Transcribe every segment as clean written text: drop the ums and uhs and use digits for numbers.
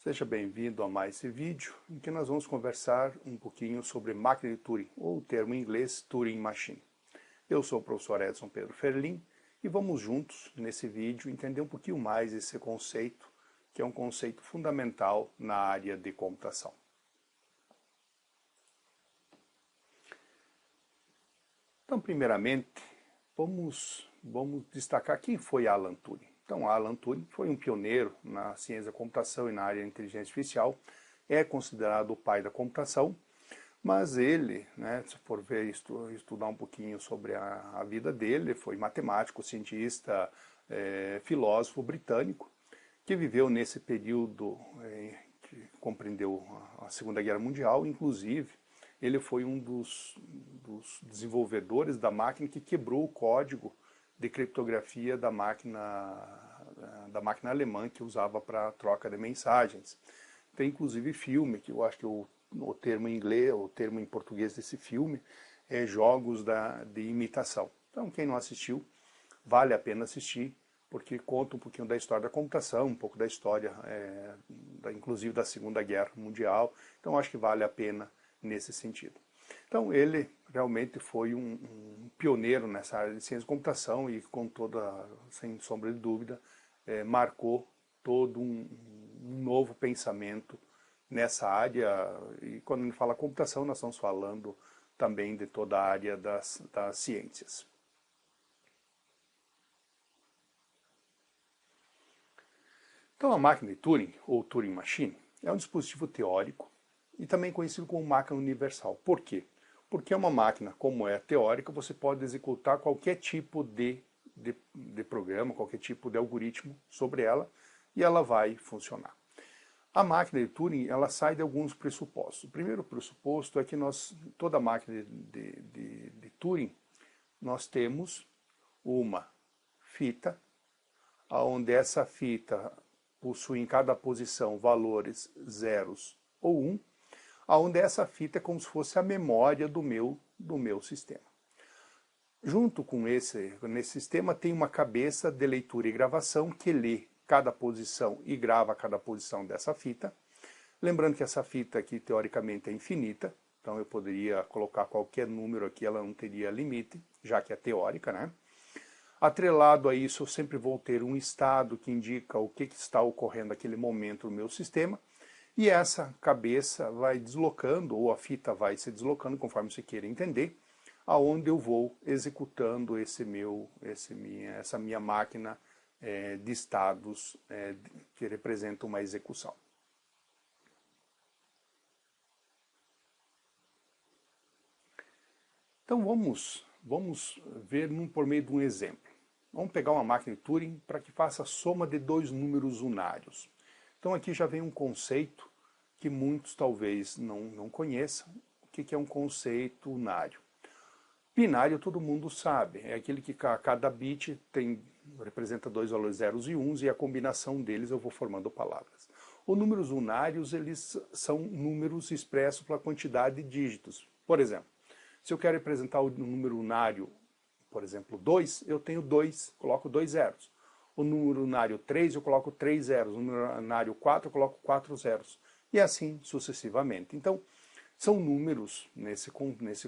Seja bem-vindo a mais esse vídeo, em que nós vamos conversar um pouquinho sobre máquina de Turing, ou o termo em inglês Turing Machine. Eu sou o professor Edson Pedro Ferlin e vamos juntos, nesse vídeo, entender um pouquinho mais esse conceito, que é um conceito fundamental na área de computação. Então, primeiramente, vamos destacar quem foi Alan Turing. Então, Alan Turing foi um pioneiro na ciência da computação e na área de inteligência artificial, é considerado o pai da computação, mas ele, se for ver, estudar um pouquinho sobre a vida dele, foi matemático, cientista, filósofo britânico, que viveu nesse período que compreendeu a Segunda Guerra Mundial, inclusive ele foi um dos desenvolvedores da máquina que quebrou o código de criptografia da máquina alemã que usava para troca de mensagens. Tem inclusive filme, que eu acho que o termo em inglês, o termo em português desse filme é jogos de imitação. Então quem não assistiu, vale a pena assistir, porque conta um pouquinho da história da computação, um pouco da história, inclusive da Segunda Guerra Mundial. Então acho que vale a pena nesse sentido. Então ele realmente foi um pioneiro nessa área de ciência da computação e sem sombra de dúvida, marcou todo um novo pensamento nessa área. E quando a gente fala computação, nós estamos falando também de toda a área das ciências. Então a máquina de Turing, ou Turing Machine, é um dispositivo teórico e também conhecido como máquina universal. Por quê? Porque é uma máquina, como é teórica, você pode executar qualquer tipo de programa, qualquer tipo de algoritmo sobre ela, e ela vai funcionar. A máquina de Turing, ela sai de alguns pressupostos. O primeiro pressuposto é que toda máquina de Turing, nós temos uma fita, onde essa fita possui em cada posição valores zeros ou 1, onde essa fita é como se fosse a memória do meu sistema. Junto com nesse sistema tem uma cabeça de leitura e gravação que lê cada posição e grava cada posição dessa fita. Lembrando que essa fita aqui teoricamente é infinita, então eu poderia colocar qualquer número aqui, ela não teria limite, já que é teórica, né? Atrelado a isso, eu sempre vou ter um estado que indica o que está ocorrendo naquele momento no meu sistema, e essa cabeça vai deslocando, ou a fita vai se deslocando, conforme você queira entender, aonde eu vou executando essa minha máquina de estados que representa uma execução. Então vamos ver por meio de um exemplo. Vamos pegar uma máquina de Turing para que faça a soma de dois números unários. Então aqui já vem um conceito que muitos talvez não conheçam. O que é um conceito unário? Binário todo mundo sabe, é aquele que cada bit representa dois valores zeros e uns, e a combinação deles eu vou formando palavras. Os números unários, eles são números expressos pela quantidade de dígitos. Por exemplo, se eu quero representar o número unário, por exemplo, 2, eu tenho 2, coloco 2 zeros. O número unário 3, eu coloco 3 zeros. O número unário 4, eu coloco 4 zeros. E assim sucessivamente. Então, são números nesse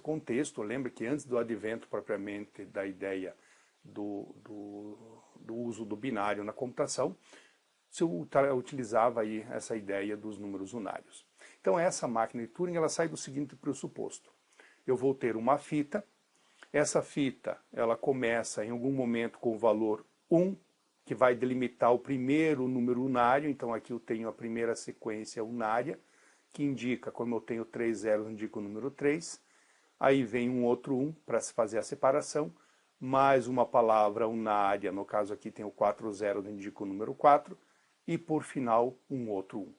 contexto. Lembre que antes do advento propriamente da ideia do uso do binário na computação, se utilizava aí essa ideia dos números unários. Então essa máquina de Turing, ela sai do seguinte pressuposto. Eu vou ter uma fita, essa fita ela começa em algum momento com o valor 1, que vai delimitar o primeiro número unário. Então aqui eu tenho a primeira sequência unária, que indica, como eu tenho 3 zeros, indica o número 3. Aí vem um outro 1 para se fazer a separação, mais uma palavra unária, no caso aqui tem o 4 zeros, indica o número 4, e por final um outro 1.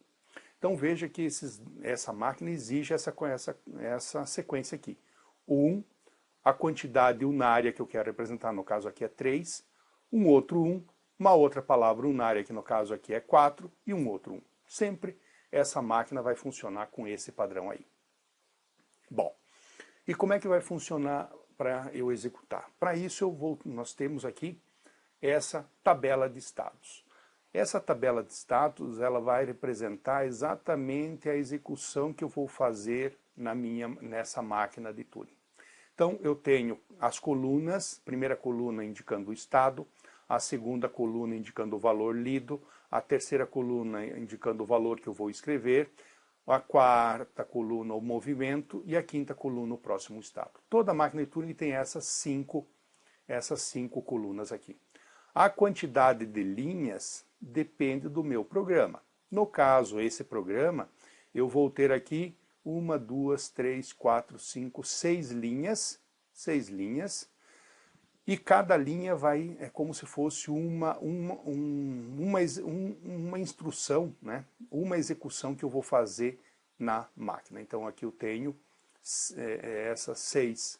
Então veja que essa máquina exige essa sequência aqui. O 1, a quantidade unária que eu quero representar, no caso aqui é 3, um outro 1, uma outra palavra unária, que no caso aqui é 4, e um outro 1. Sempre essa máquina vai funcionar com esse padrão aí. Bom, e como é que vai funcionar para eu executar? Para isso nós temos aqui essa tabela de estados. Essa tabela de status, ela vai representar exatamente a execução que eu vou fazer nessa máquina de Turing. Então, eu tenho as colunas, primeira coluna indicando o estado, a segunda coluna indicando o valor lido, a terceira coluna indicando o valor que eu vou escrever, a quarta coluna o movimento e a quinta coluna o próximo estado. Toda máquina de Turing tem essas cinco colunas aqui. A quantidade de linhas depende do meu programa. No caso, esse programa, eu vou ter aqui 1, 2, 3, 4, 5, 6 linhas, e cada linha é como se fosse uma instrução, né? Uma execução que eu vou fazer na máquina. Então aqui eu tenho essas 6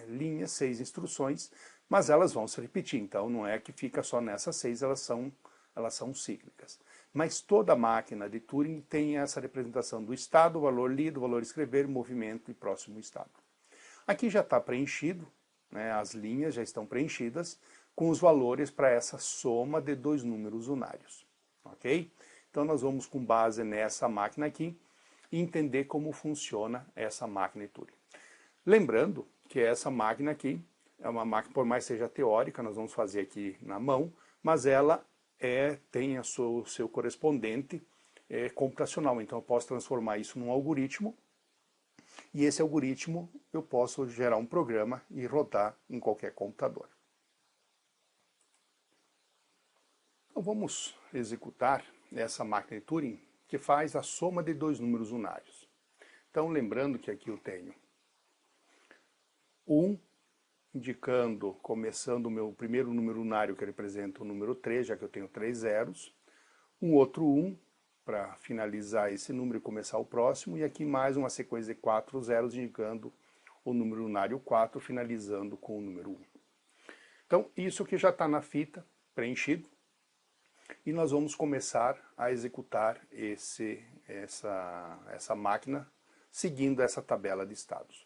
linhas, 6 instruções, mas elas vão se repetir, então não é que fica só nessas 6, elas são cíclicas. Mas toda máquina de Turing tem essa representação do estado, valor lido, valor escrever, movimento e próximo estado. Aqui já está preenchido, né, as linhas já estão preenchidas com os valores para essa soma de dois números unários. Ok? Então nós vamos com base nessa máquina aqui entender como funciona essa máquina de Turing. Lembrando que essa máquina aqui é uma máquina, por mais seja teórica, nós vamos fazer aqui na mão, mas ela tem o seu correspondente computacional. Então eu posso transformar isso num algoritmo, e esse algoritmo eu posso gerar um programa e rodar em qualquer computador. Então vamos executar essa máquina de Turing que faz a soma de dois números unários. Então lembrando que aqui eu tenho 1, indicando, começando o meu primeiro número unário que representa o número 3, já que eu tenho 3 zeros, um outro 1 para finalizar esse número e começar o próximo, e aqui mais uma sequência de 4 zeros indicando o número unário 4, finalizando com o número 1. Então isso que já está na fita, preenchido, e nós vamos começar a executar essa máquina seguindo essa tabela de estados.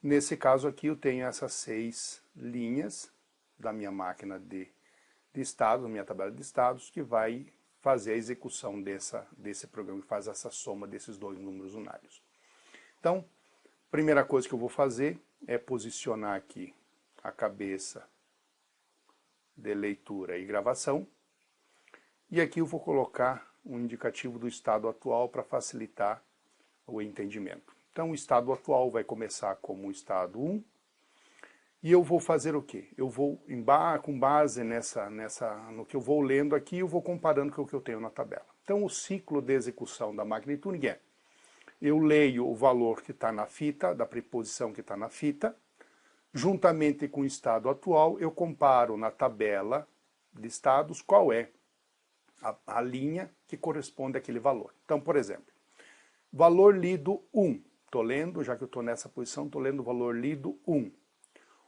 Nesse caso aqui eu tenho essas 6 linhas da minha máquina de estados, da minha tabela de estados, que vai fazer a execução desse programa, que faz essa soma desses dois números unários. Então, primeira coisa que eu vou fazer é posicionar aqui a cabeça de leitura e gravação, e aqui eu vou colocar um indicativo do estado atual para facilitar o entendimento. Então o estado atual vai começar como o estado 1, e eu vou fazer o quê? Eu vou, com base no que eu vou lendo aqui, eu vou comparando com o que eu tenho na tabela. Então o ciclo de execução da máquina de Turing eu leio o valor que está na fita, da preposição que está na fita, juntamente com o estado atual, eu comparo na tabela de estados qual é a linha que corresponde àquele valor. Então, por exemplo, valor lido 1. Estou lendo, já que eu estou nessa posição, estou lendo o valor lido 1.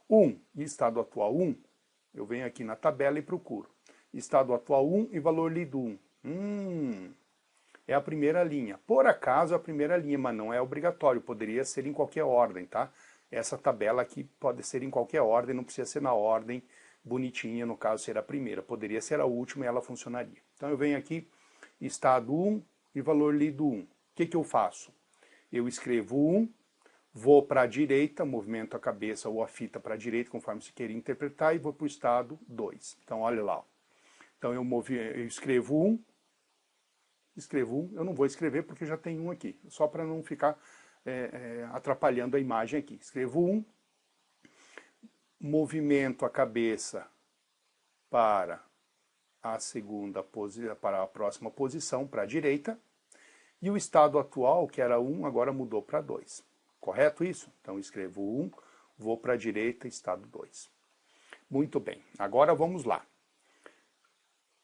1 e estado atual 1, eu venho aqui na tabela e procuro. Estado atual 1 e valor lido 1. É a primeira linha. Por acaso é a primeira linha, mas não é obrigatório, poderia ser em qualquer ordem, tá? Essa tabela aqui pode ser em qualquer ordem, não precisa ser na ordem bonitinha, no caso ser a primeira, poderia ser a última e ela funcionaria. Então eu venho aqui, estado 1 e valor lido 1. O que eu faço? Eu escrevo 1, vou para a direita, movimento a cabeça ou a fita para a direita, conforme você queira interpretar, e vou para o estado 2. Então olha lá. Então eu escrevo 1, eu não vou escrever porque já tem um aqui, só para não ficar atrapalhando a imagem aqui. Escrevo 1, movimento a cabeça para para a próxima posição, para a direita, e o estado atual, que era 1, agora mudou para 2. Correto isso? Então escrevo 1, vou para a direita, estado 2. Muito bem, agora vamos lá.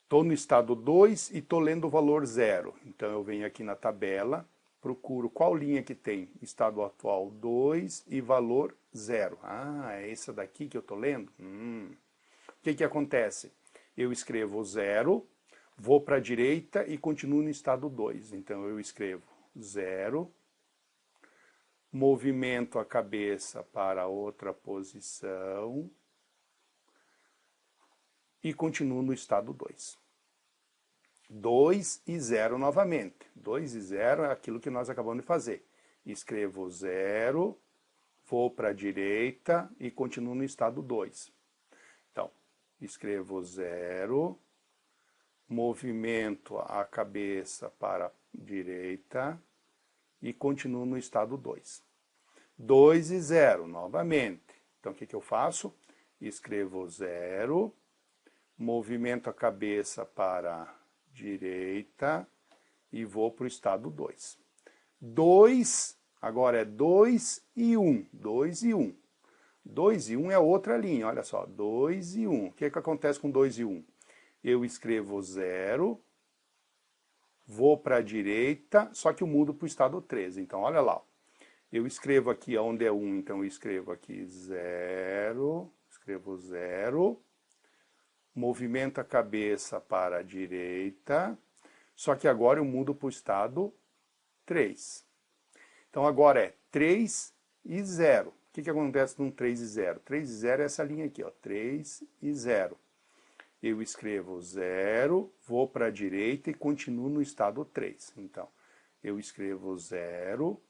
Estou no estado 2 e estou lendo o valor 0. Então eu venho aqui na tabela, procuro qual linha que tem estado atual 2 e valor 0. Ah, é essa daqui que eu estou lendo? O que acontece? Eu escrevo 0, vou para a direita e continuo no estado 2. Então eu escrevo 0, movimento a cabeça para outra posição e continuo no estado 2. 2 e 0 novamente. 2 e 0 é aquilo que nós acabamos de fazer. Escrevo 0, vou para a direita e continuo no estado 2. Então, escrevo 0, movimento a cabeça para a direita e continuo no estado 2. 2 e 0 novamente. Então, o que eu faço? Escrevo 0, movimento a cabeça para a direita e vou para o estado 2. 2, agora é 2 e 1. 2 e 1. 2 e 1 é outra linha, olha só. 2 e 1. O que acontece com 2 e 1? Eu escrevo 0, vou para a direita, só que eu mudo para o estado 3. Então, olha lá. Eu escrevo aqui onde é 1, então eu escrevo aqui 0, escrevo 0, movimento a cabeça para a direita, só que agora eu mudo para o estado 3. Então agora é 3 e 0. O que acontece com 3 e 0? 3 e 0 é essa linha aqui, ó, 3 e 0. Eu escrevo 0, vou para a direita e continuo no estado 3. Então, eu escrevo 0,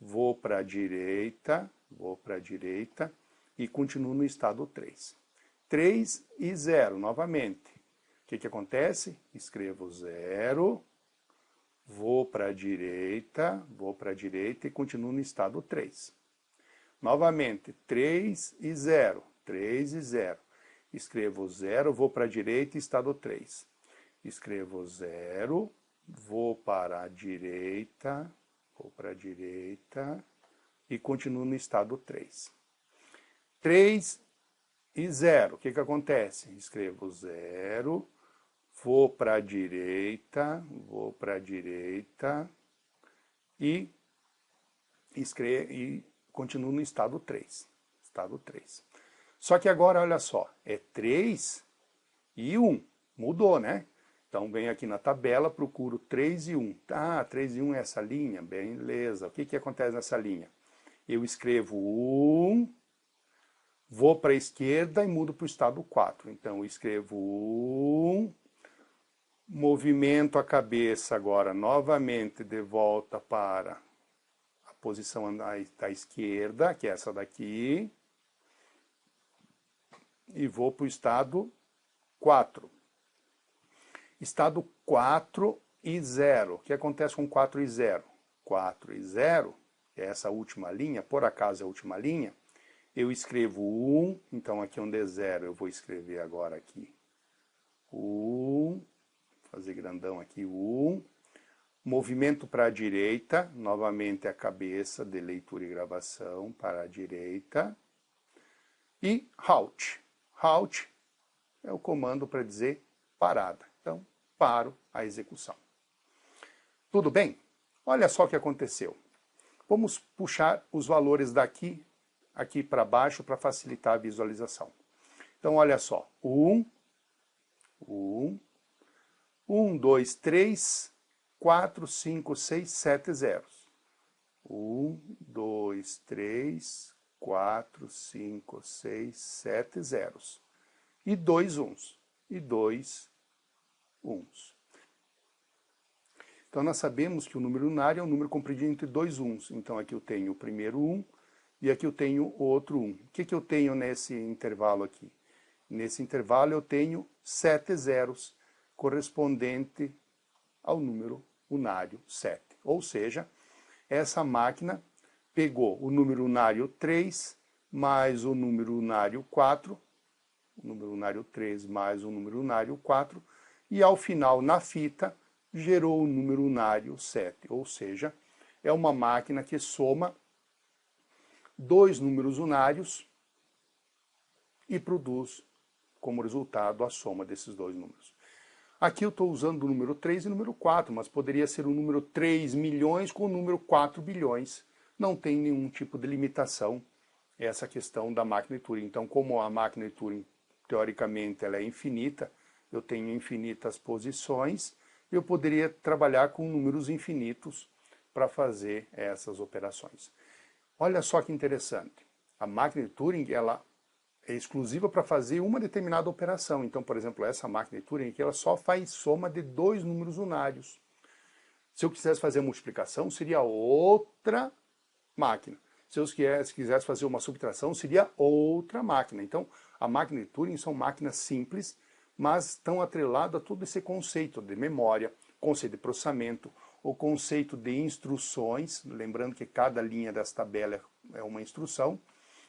vou para a direita e continuo no estado 3. 3 e 0, novamente. O que acontece? Escrevo 0, vou para a direita e continuo no estado 3. Novamente, 3 e 0, 3 e 0. Escrevo 0, vou para a direita e estado 3. Escrevo 0, vou para a direita e continuo no estado 3. 3 e 0, o que acontece? Escrevo 0, vou para a direita e continuo no estado 3. Estado 3. Só que agora, olha só, é 3 e 1. Mudou, né? Então, venho aqui na tabela, procuro 3 e 1. Ah, 3 e 1 é essa linha? Beleza. O que acontece nessa linha? Eu escrevo 1, vou para a esquerda e mudo para o estado 4. Então, eu escrevo 1, movimento a cabeça agora novamente de volta para a posição da esquerda, que é essa daqui, e vou para o estado 4. Estado 4 e 0. O que acontece com 4 e 0? 4 e 0, que é essa última linha, por acaso é a última linha, eu escrevo 1, então aqui onde é 0 eu vou escrever agora aqui 1, fazer grandão aqui 1, movimento para a direita, novamente a cabeça de leitura e gravação para a direita, e halt. Halt é o comando para dizer parada. Então, paro a execução. Tudo bem? Olha só o que aconteceu. Vamos puxar os valores daqui aqui para baixo para facilitar a visualização. Então, olha só. 1, 2, 3, 4, 5, 6, 7 zeros. 1, 2, 3, 4, 5, 6, 7 zeros. E 2 uns. E 2 uns. Então, nós sabemos que o número unário é um número compreendido entre 2 uns. Então, aqui eu tenho o primeiro 1 e aqui eu tenho o outro 1. O que eu tenho nesse intervalo aqui? Nesse intervalo eu tenho 7 zeros, correspondente ao número unário 7. Ou seja, essa máquina pegou o número unário 3 mais o número unário 4, o número unário 3 mais o número unário 4, e ao final, na fita, gerou o número unário 7. Ou seja, é uma máquina que soma dois números unários e produz como resultado a soma desses dois números. Aqui eu estou usando o número 3 e o número 4, mas poderia ser o número 3 milhões com o número 4 bilhões. Não tem nenhum tipo de limitação essa questão da máquina de Turing. Então, como a máquina de Turing, teoricamente, ela é infinita, eu tenho infinitas posições, eu poderia trabalhar com números infinitos para fazer essas operações. Olha só que interessante. A máquina de Turing, ela é exclusiva para fazer uma determinada operação. Então, por exemplo, essa máquina de Turing aqui, ela só faz soma de dois números unários. Se eu quisesse fazer a multiplicação, seria outra máquina. Se eu quisesse fazer uma subtração, seria outra máquina. Então, a máquina de Turing são máquinas simples, mas estão atreladas a todo esse conceito de memória, conceito de processamento, o conceito de instruções, lembrando que cada linha dessa tabela é uma instrução.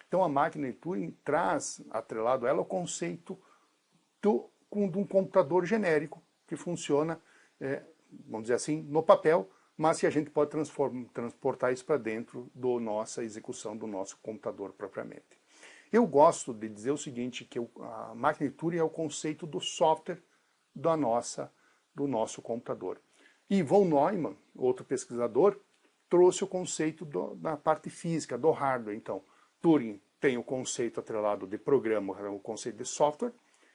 Então, a máquina de Turing traz, atrelado a ela, o conceito de um computador genérico, que funciona, vamos dizer assim, no papel, mas que a gente pode transportar isso para dentro da nossa execução, do nosso computador propriamente. Eu gosto de dizer o seguinte, que a máquina de Turing é o conceito do software do nosso computador. E von Neumann, outro pesquisador, trouxe o conceito da parte física, do hardware. Então, Turing tem o conceito atrelado de programa, o conceito de software,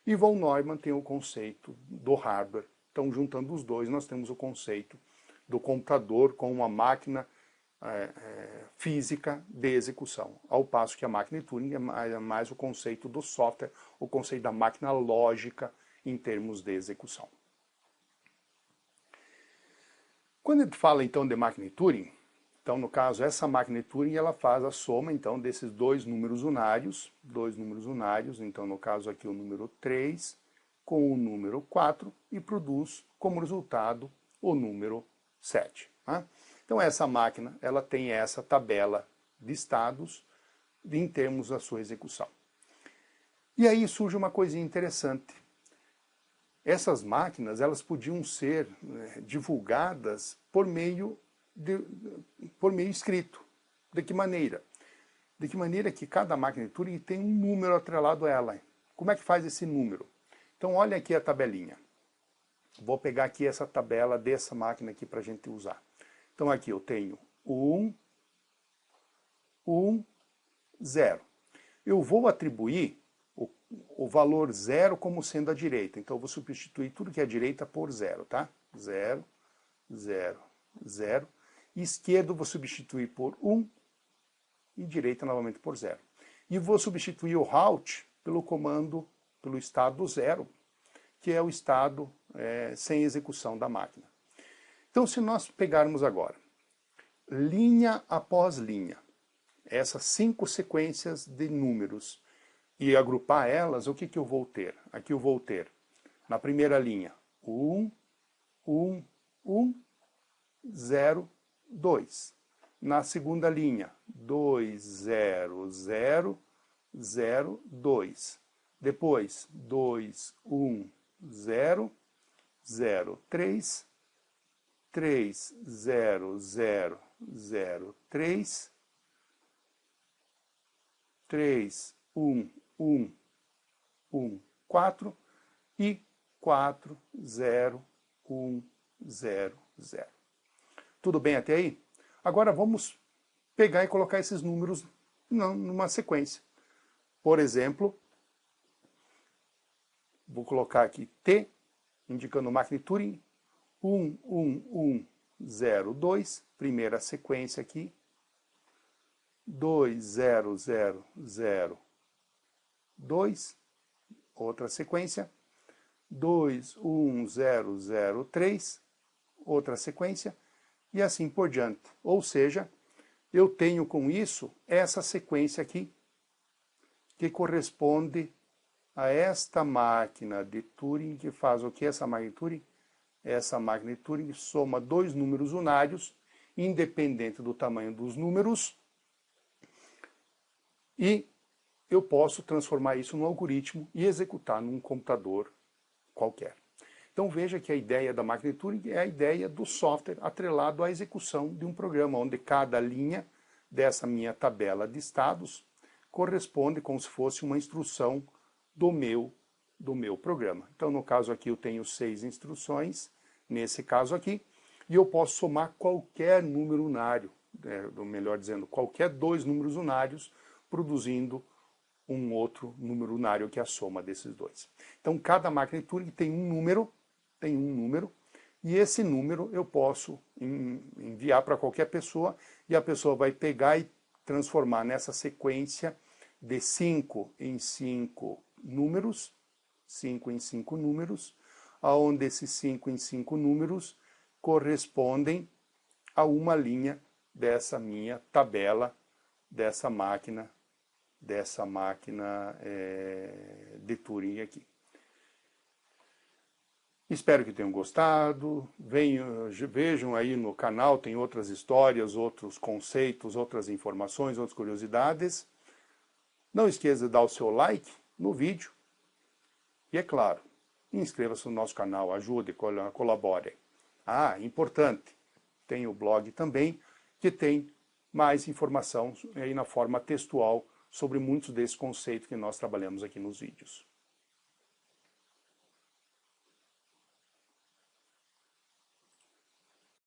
e von Neumann tem o conceito do hardware. Então, juntando os dois, nós temos o conceito do computador com uma máquina física de execução, ao passo que a máquina de Turing é mais o conceito do software, o conceito da máquina lógica em termos de execução. Quando a gente fala então de máquina de Turing, então no caso essa máquina de Turing ela faz a soma então desses dois números unários, então no caso aqui o número 3 com o número 4 e produz como resultado o número 7. Né? Então essa máquina ela tem essa tabela de estados em termos da sua execução. E aí surge uma coisinha interessante. Essas máquinas elas podiam ser divulgadas por meio escrito. De que maneira? De que maneira que cada máquina de Turing tem um número atrelado a ela. Como é que faz esse número? Então olha aqui a tabelinha. Vou pegar aqui essa tabela dessa máquina aqui para a gente usar. Então aqui eu tenho 1, 1, 0. Eu vou atribuir o valor 0 como sendo a direita. Então eu vou substituir tudo que é direita por 0, tá? 0, 0, 0. E esquerdo eu vou substituir por 1 e direita novamente por 0. E vou substituir o halt pelo comando, pelo estado 0, que é o estado sem execução da máquina. Então, se nós pegarmos agora, linha após linha, essas 5 sequências de números, e agrupar elas, o que eu vou ter? Aqui eu vou ter, na primeira linha, 1, 1, 1, 0, 2. Na segunda linha, 2, 0, 0, 0, 2. Depois, 2, 1, 0, 0, 3, 3, 0, 0, 0, 3, 3, 1, 1, 1, 4 e 4, 0, 1, 0, 0. Tudo bem até aí? Agora vamos pegar e colocar esses números numa sequência. Por exemplo, vou colocar aqui T, indicando máquina de Turing, 1, 1, 1, 0, 2, primeira sequência aqui, 2, 0, 0, 0, 2, outra sequência, 2, 1, 0, 0, 3, outra sequência, e assim por diante. Ou seja, eu tenho com isso essa sequência aqui, que corresponde a esta máquina de Turing, que faz o que essa máquina de Turing? Essa máquina de Turing soma dois números unários, independente do tamanho dos números, e eu posso transformar isso num algoritmo e executar num computador qualquer. Então veja que a ideia da máquina de Turing é a ideia do software atrelado à execução de um programa, onde cada linha dessa minha tabela de estados corresponde como se fosse uma instrução do meu programa. Então no caso aqui eu tenho 6 instruções, nesse caso aqui, e eu posso somar qualquer número unário, melhor dizendo, qualquer 2 números unários, produzindo um outro número unário que é a soma desses dois. Então cada máquina de Turing tem um número, e esse número eu posso enviar para qualquer pessoa, e a pessoa vai pegar e transformar nessa sequência de 5 em 5 números, 5 em 5 números, onde esses 5 em 5 números correspondem a uma linha dessa minha tabela, dessa máquina de Turing aqui. Espero que tenham gostado. Vejam aí no canal, tem outras histórias, outros conceitos, outras informações, outras curiosidades. Não esqueça de dar o seu like no vídeo. E é claro, inscreva-se no nosso canal, ajude, colabore. Ah, importante, tem o blog também, que tem mais informação aí na forma textual sobre muitos desses conceitos que nós trabalhamos aqui nos vídeos.